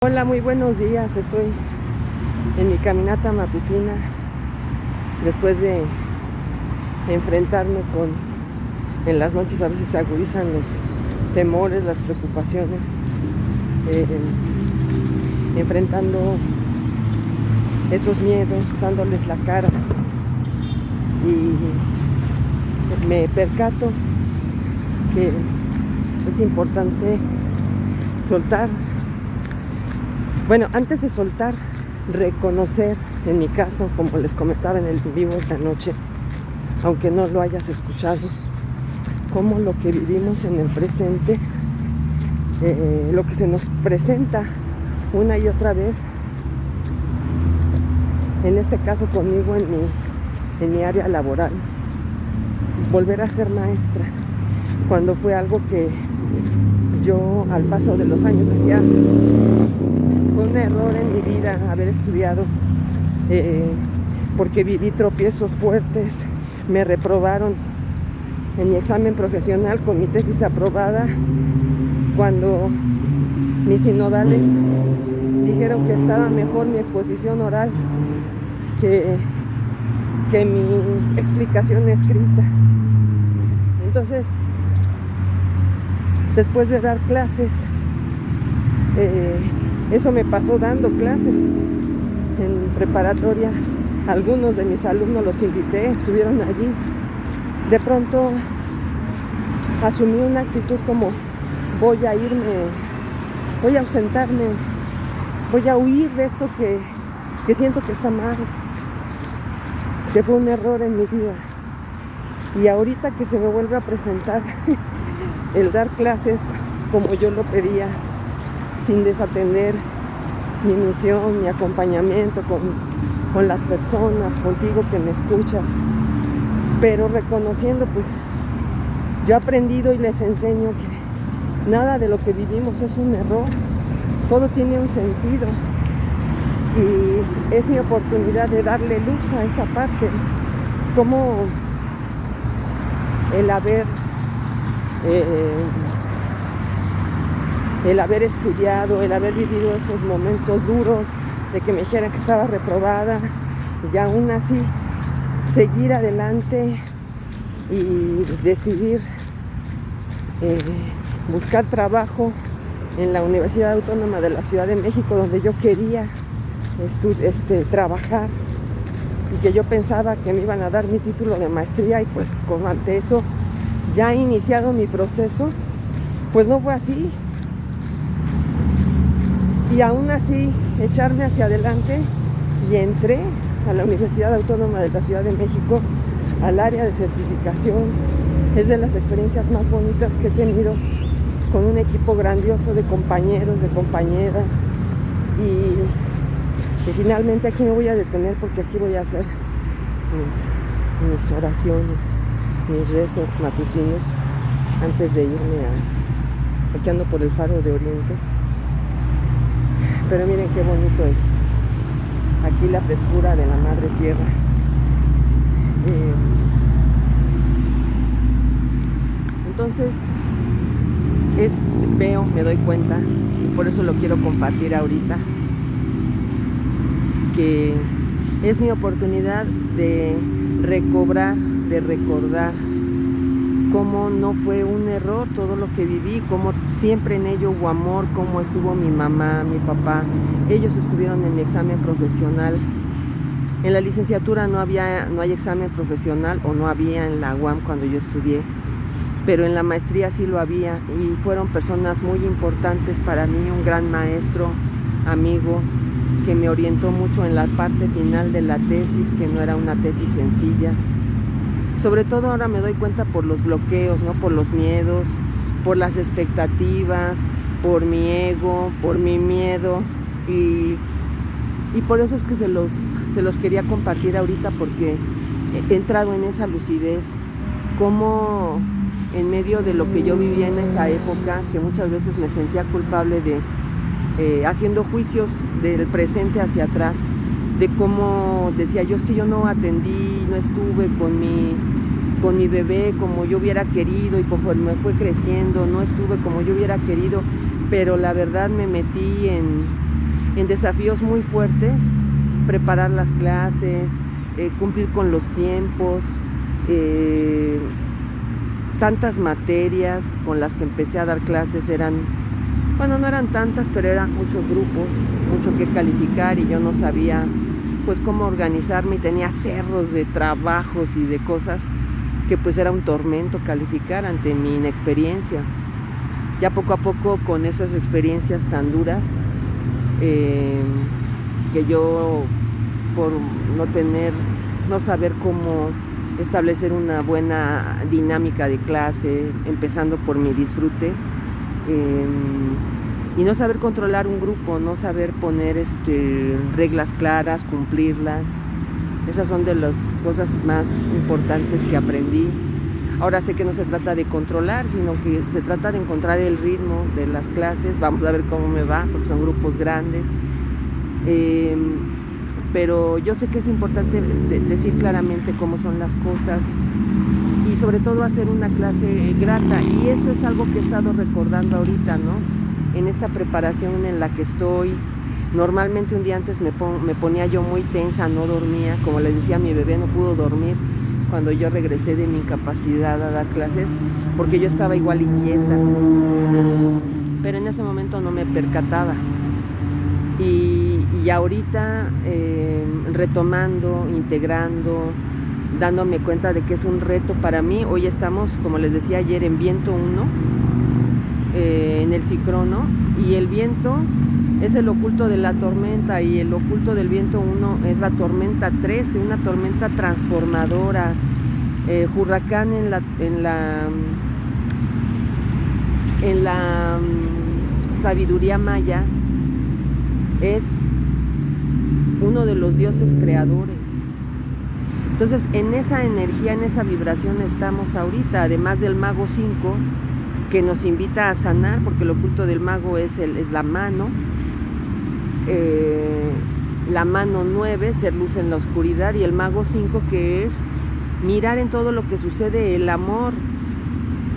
Hola, muy buenos días. Estoy en mi caminata matutina después de enfrentarme en las noches a veces se agudizan los temores, las preocupaciones, eh, enfrentando esos miedos, dándoles la cara, y me percato que es importante soltar. Bueno, antes de soltar, reconocer, en mi caso, como les comentaba en el vivo esta noche, aunque no lo hayas escuchado, cómo lo que vivimos en el presente, lo que se nos presenta una y otra vez, en este caso conmigo en mi área laboral, volver a ser maestra, cuando fue algo que yo al paso de los años decía, fue un error en mi vida haber estudiado, porque viví tropiezos fuertes, me reprobaron en mi examen profesional con mi tesis aprobada, cuando mis sinodales dijeron que estaba mejor mi exposición oral que mi explicación escrita. Entonces, después de dar clases, eso me pasó dando clases en preparatoria. Algunos de mis alumnos los invité, estuvieron allí. De pronto asumí una actitud como voy a ausentarme, voy a huir de esto que siento que está mal, que fue un error en mi vida. Y ahorita que se me vuelve a presentar el dar clases como yo lo pedía, sin desatender mi misión, mi acompañamiento con las personas, contigo que me escuchas, pero reconociendo, pues yo he aprendido y les enseño que nada de lo que vivimos es un error, todo tiene un sentido, y es mi oportunidad de darle luz a esa parte, como el haber estudiado, el haber vivido esos momentos duros de que me dijeran que estaba reprobada, y aún así seguir adelante y decidir buscar trabajo en la Universidad Autónoma de la Ciudad de México, donde yo quería trabajar, y que yo pensaba que me iban a dar mi título de maestría, y pues ante eso ya he iniciado mi proceso, pues no fue así. Y aún así echarme hacia adelante, y entré a la Universidad Autónoma de la Ciudad de México, al área de certificación. Es de las experiencias más bonitas que he tenido, con un equipo grandioso de compañeros, de compañeras, y finalmente aquí me voy a detener, porque aquí voy a hacer mis oraciones, mis rezos matutinos antes de irme aquí ando por el Faro de Oriente. Pero miren qué bonito es aquí, la frescura de la madre tierra. Entonces me doy cuenta, y por eso lo quiero compartir ahorita, que es mi oportunidad de recobrar, de recordar cómo no fue un error todo lo que viví, cómo siempre en ello hubo amor, cómo estuvo mi mamá, mi papá. Ellos estuvieron en mi examen profesional. En la licenciatura no hay examen profesional, o no había en la UAM cuando yo estudié, pero en la maestría sí lo había, y fueron personas muy importantes para mí, un gran maestro, amigo, que me orientó mucho en la parte final de la tesis, que no era una tesis sencilla. Sobre todo ahora me doy cuenta por los bloqueos, ¿no? Por los miedos, por las expectativas, por mi ego, por mi miedo, y por eso es que se los quería compartir ahorita, porque he entrado en esa lucidez, como en medio de lo que yo vivía en esa época, que muchas veces me sentía culpable de haciendo juicios del presente hacia atrás, de cómo decía yo, es que yo no atendí, no estuve con mi bebé como yo hubiera querido, y conforme fue creciendo no estuve como yo hubiera querido, pero la verdad me metí en desafíos muy fuertes, preparar las clases, cumplir con los tiempos, tantas materias con las que empecé a dar clases no eran tantas, pero eran muchos grupos, mucho que calificar y yo no sabía pues cómo organizarme y tenía cerros de trabajos y de cosas que pues era un tormento calificar ante mi inexperiencia. Ya poco a poco con esas experiencias tan duras, que yo por no saber cómo establecer una buena dinámica de clase, empezando por mi disfrute, y no saber controlar un grupo, no saber poner reglas claras, cumplirlas. Esas son de las cosas más importantes que aprendí. Ahora sé que no se trata de controlar, sino que se trata de encontrar el ritmo de las clases. Vamos a ver cómo me va, porque son grupos grandes. Pero yo sé que es importante decir claramente cómo son las cosas y sobre todo hacer una clase grata. Y eso es algo que he estado recordando ahorita, ¿no? En esta preparación en la que estoy. Normalmente un día antes me ponía yo muy tensa, no dormía. Como les decía, mi bebé no pudo dormir cuando yo regresé de mi incapacidad a dar clases, porque yo estaba igual inquieta. Pero en ese momento no me percataba. Y ahorita retomando, integrando, dándome cuenta de que es un reto para mí. Hoy estamos, como les decía ayer, en viento 1, en el cicrono, y el viento es el oculto de la tormenta, y el oculto del viento 1 es la tormenta 13, una tormenta transformadora. Huracán en la sabiduría maya es uno de los dioses creadores. Entonces, en esa energía, en esa vibración estamos ahorita, además del mago 5, que nos invita a sanar, porque el oculto del mago es la mano. La mano 9, ser luz en la oscuridad, y el mago 5, que es mirar en todo lo que sucede el amor,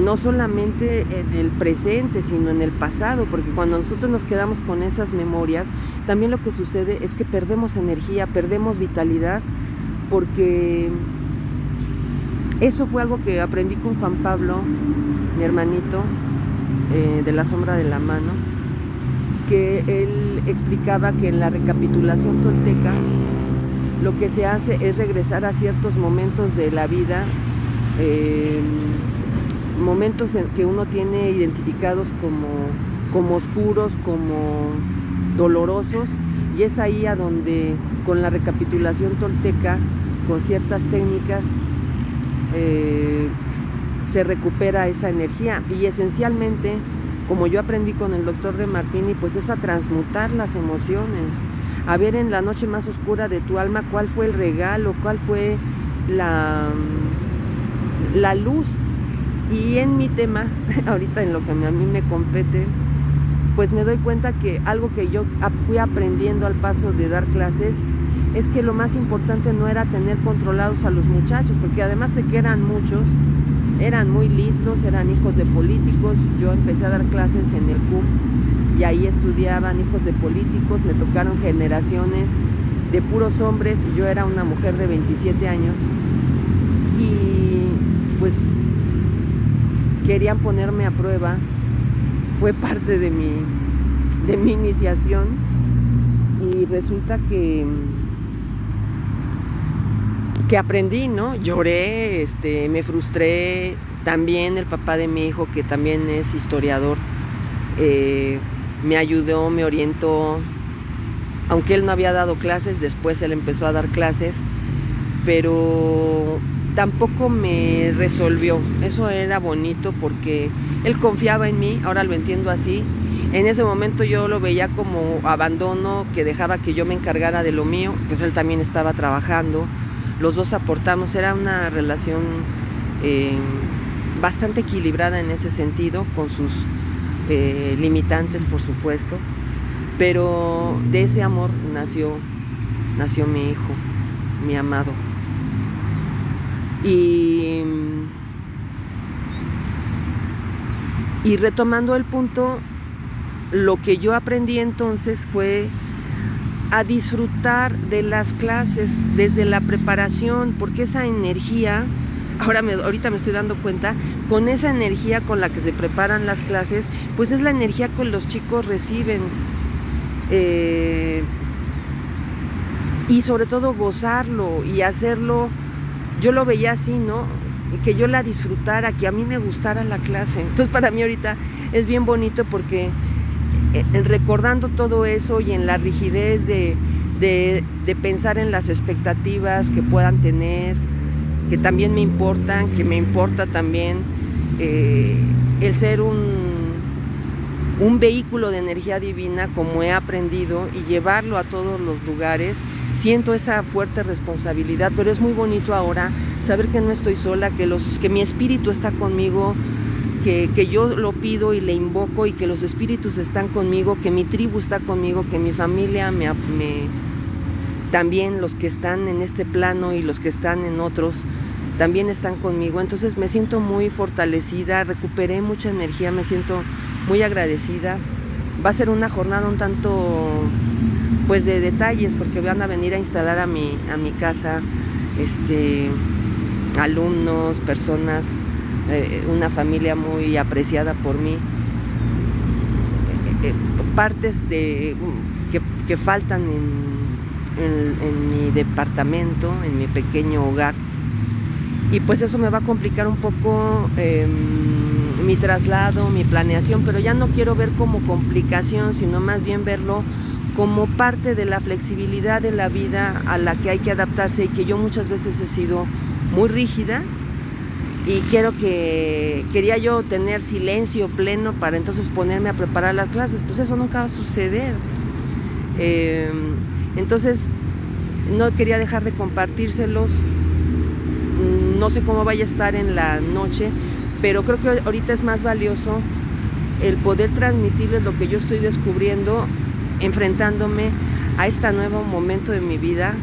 no solamente en el presente, sino en el pasado, porque cuando nosotros nos quedamos con esas memorias, también lo que sucede es que perdemos energía, perdemos vitalidad, porque eso fue algo que aprendí con Juan Pablo, mi hermanito, de la sombra de la mano, que él explicaba que en la recapitulación tolteca lo que se hace es regresar a ciertos momentos de la vida, momentos en que uno tiene identificados como oscuros, como dolorosos, y es ahí a donde con la recapitulación tolteca, con ciertas técnicas, se recupera esa energía. Y esencialmente, como yo aprendí con el doctor de Martini, pues es a transmutar las emociones, a ver en la noche más oscura de tu alma cuál fue el regalo, cuál fue la luz. Y en mi tema, ahorita en lo que a mí me compete, pues me doy cuenta que algo que yo fui aprendiendo al paso de dar clases es que lo más importante no era tener controlados a los muchachos, porque además de que eran muchos, eran muy listos, eran hijos de políticos. Yo empecé a dar clases en el CUM y ahí estudiaban hijos de políticos, me tocaron generaciones de puros hombres y yo era una mujer de 27 años y pues querían ponerme a prueba. Fue parte de mi iniciación y resulta que aprendí, ¿no? Lloré, me frustré. También el papá de mi hijo, que también es historiador, me ayudó, me orientó. Aunque él no había dado clases, después él empezó a dar clases, pero tampoco me resolvió. Eso era bonito porque él confiaba en mí, ahora lo entiendo así. En ese momento yo lo veía como abandono, que dejaba que yo me encargara de lo mío, pues él también estaba trabajando, los dos aportamos, era una relación bastante equilibrada en ese sentido, con sus limitantes, por supuesto, pero de ese amor nació mi hijo, mi amado. Y retomando el punto, lo que yo aprendí entonces fue a disfrutar de las clases desde la preparación, porque esa energía, ahorita me estoy dando cuenta, con esa energía con la que se preparan las clases, pues es la energía que los chicos reciben. Y sobre todo gozarlo y hacerlo, yo lo veía así, ¿no? Que yo la disfrutara, que a mí me gustara la clase. Entonces para mí ahorita es bien bonito porque recordando todo eso y en la rigidez de pensar en las expectativas que puedan tener, que también me importan, que me importa también el ser un vehículo de energía divina, como he aprendido, y llevarlo a todos los lugares. Siento esa fuerte responsabilidad, pero es muy bonito ahora saber que no estoy sola, que mi espíritu está conmigo, que yo lo pido y le invoco, y que los espíritus están conmigo, que mi tribu está conmigo, que mi familia también los que están en este plano y los que están en otros también están conmigo. Entonces me siento muy fortalecida, recuperé mucha energía, me siento muy agradecida. Va a ser una jornada un tanto pues de detalles, porque van a venir a instalar a mi casa alumnos, personas, una familia muy apreciada por mí, partes que faltan en mi departamento, en mi pequeño hogar, y pues eso me va a complicar un poco mi traslado, mi planeación, pero ya no quiero ver como complicación, sino más bien verlo como parte de la flexibilidad de la vida a la que hay que adaptarse, y que yo muchas veces he sido muy rígida, y quería yo tener silencio pleno para entonces ponerme a preparar las clases. Pues eso nunca va a suceder. Entonces no quería dejar de compartírselos. No sé cómo vaya a estar en la noche, pero creo que ahorita es más valioso el poder transmitirles lo que yo estoy descubriendo, enfrentándome a este nuevo momento de mi vida,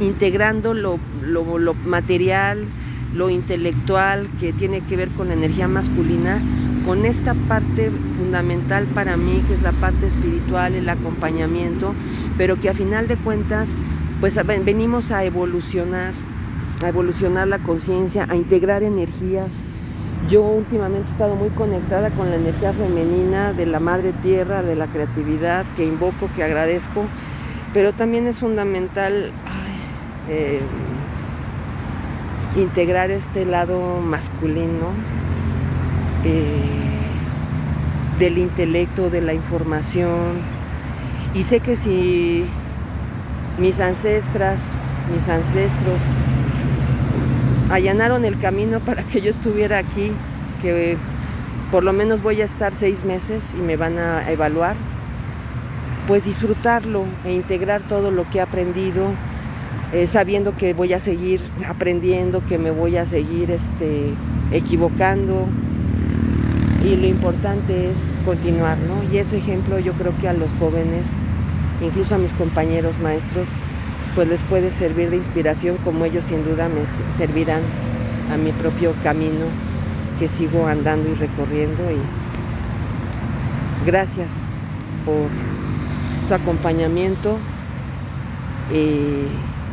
integrando lo material, lo intelectual, que tiene que ver con la energía masculina, con esta parte fundamental para mí, que es la parte espiritual, el acompañamiento, pero que a final de cuentas pues venimos a evolucionar la conciencia, a integrar energías. Yo últimamente he estado muy conectada con la energía femenina de la madre tierra, de la creatividad, que invoco, que agradezco, pero también es fundamental integrar este lado masculino del intelecto, de la información. Y sé que si mis ancestros allanaron el camino para que yo estuviera aquí, que por lo menos voy a estar 6 meses y me van a evaluar, pues disfrutarlo e integrar todo lo que he aprendido, sabiendo que voy a seguir aprendiendo, que me voy a seguir equivocando, y lo importante es continuar, ¿no? Y ese ejemplo yo creo que a los jóvenes, incluso a mis compañeros maestros, pues les puede servir de inspiración, como ellos sin duda me servirán a mi propio camino que sigo andando y recorriendo. Y gracias por su acompañamiento,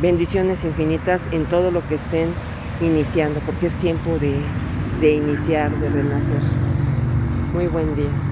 bendiciones infinitas en todo lo que estén iniciando, porque es tiempo de iniciar, de renacer. Muy buen día.